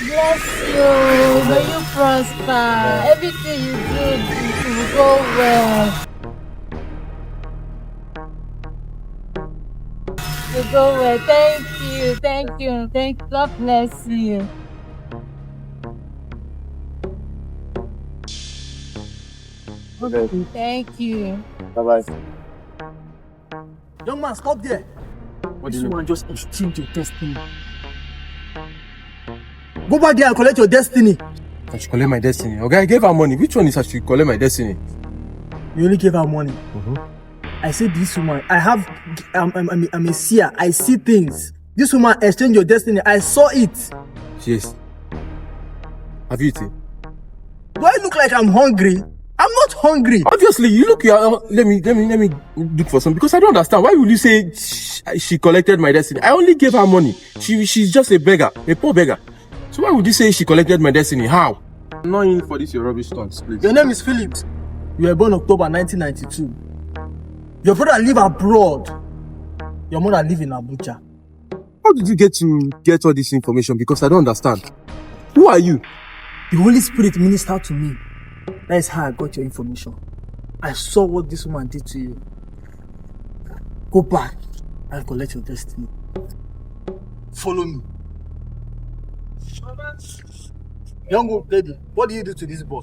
Bless you. May you prosper. Everything you do will go well. You go well. Thank you. God bless you. Okay. Thank you. Bye-bye. Young man, stop there. What do This you mean? woman just exchanged your destiny. Go back there and collect your destiny. I should collect my destiny. Okay, I gave her money. Which one is I should collect my destiny? You only gave her money. I said this woman, I'm a seer. I see things. This woman exchanged your destiny. I saw it. Yes. Have you eaten? Do I look like I'm hungry? I'm not hungry. Obviously, you look. Let me look for some because I don't understand. Why will you say she collected my destiny? I only gave her money. She's just a beggar, a poor beggar. So why would you say she collected my destiny? How? I'm not in for this your rubbish stunts, please. Your name is Phillips. You were born October 1992. Your brother live abroad. Your mother live in Abuja. How did you get all this information? Because I don't understand. Who are you? The Holy Spirit ministered to me. That is how I got your information. I saw what this woman did to you. Go back and collect your destiny. Follow me. Young lady, what do you do to this boy?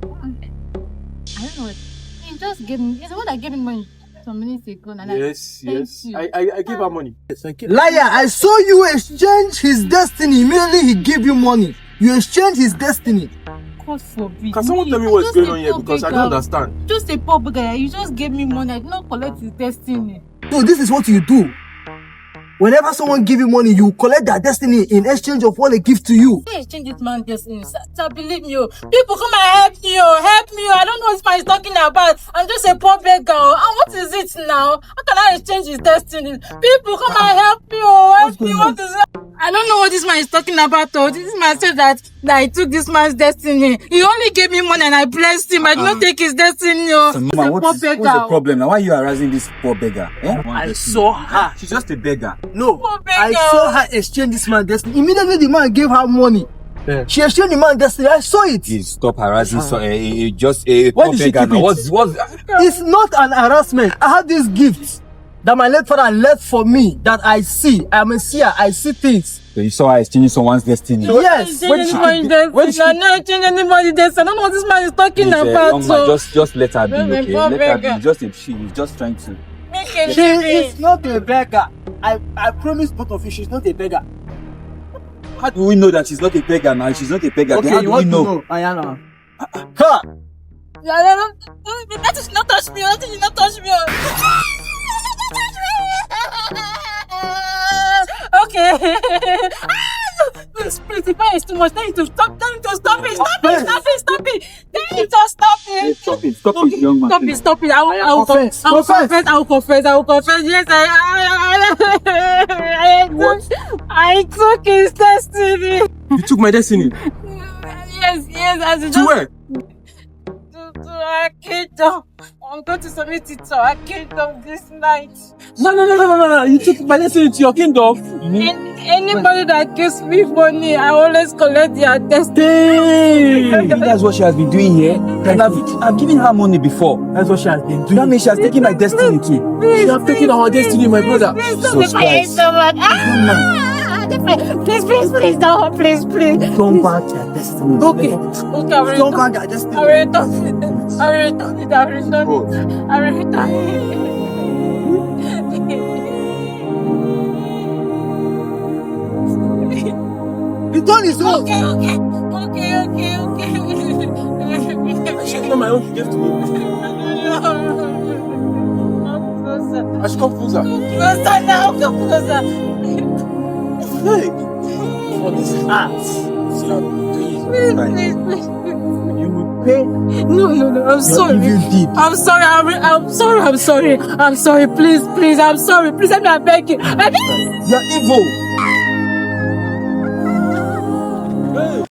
I don't know. He just gave me. He's the one that gave me money some minutes ago. And Yes. you. I gave her money. Yes, thank you. Liar, I saw you exchange his destiny. Immediately he gave you money. You exchange his destiny. God forbid. Can someone tell me what's going on here? Because I don't understand. Just a poor beggar. You just gave me money. I did not collect his destiny. So this is what you do. Whenever someone give you money, you collect their destiny in exchange of what they give to you. Say exchange this man's destiny. Sir, believe me. People come and help me. Help me. I don't know what this man is talking about. I'm just a poor beggar. And what is it now? How can I exchange his destiny? People come and help me. Help me. What is it? I don't know what this man is talking about. This man said that I took this man's destiny. He only gave me money and I blessed him. I did not take his destiny. So, Mama, what's the problem now? Why are you harassing this poor beggar? Eh? I saw her. She's just a beggar. No, Poor beggar. I saw her exchange this man's destiny. Immediately the man gave her money. Yeah. She exchanged the man's destiny. I saw it. Please stop harassing just a Why poor did she beggar. keep Now, it? what's It's not an harassment. I have this gift that my late father left for me that I see. I'm a seer. I see things. So you saw her exchanging someone's destiny. Yes. I'm not exchanging anybody's destiny. I don't know what this man is talking Please, about. young man, just let her be, Young man, okay? poor Let her beggar. be. Just a she's just trying to. She is not a beggar. I promise both of you, she's not a beggar. How do we know that she's not a beggar now? She's not a beggar. Okay, How you do we want to know? know? Ayana. Ha! That is not touch me. That is not touch me. Okay. Please, the fire is too much. Tell him to stop. Tell him to stop it. Stop it. Tell him to stop it. Stop it, young man. Stop it. I will confess. Yes, I took his destiny. You took my destiny. Yes, as it To where? to our kingdom. I'm going to submit it to our kingdom this night. No. You took my destiny to your kingdom. Anybody that gives me money, I always collect their destiny. That's what she has been doing here. And I've given her money before. That's what she has been doing. That means she has taken my destiny too. She have taken our destiny, my brother. Jesus Christ. Please, no, please. Come back to your destiny. Okay, Come back to your destiny. I will return it. Return is yours. Okay. I should know my own. You gave to me. I should come closer. Closer now, come closer. Hey. For this art. See how I'm doing. Please. You will pay. No, I'm sorry. You did. I'm sorry. Please, I'm sorry. Please, let me beg you. You're evil.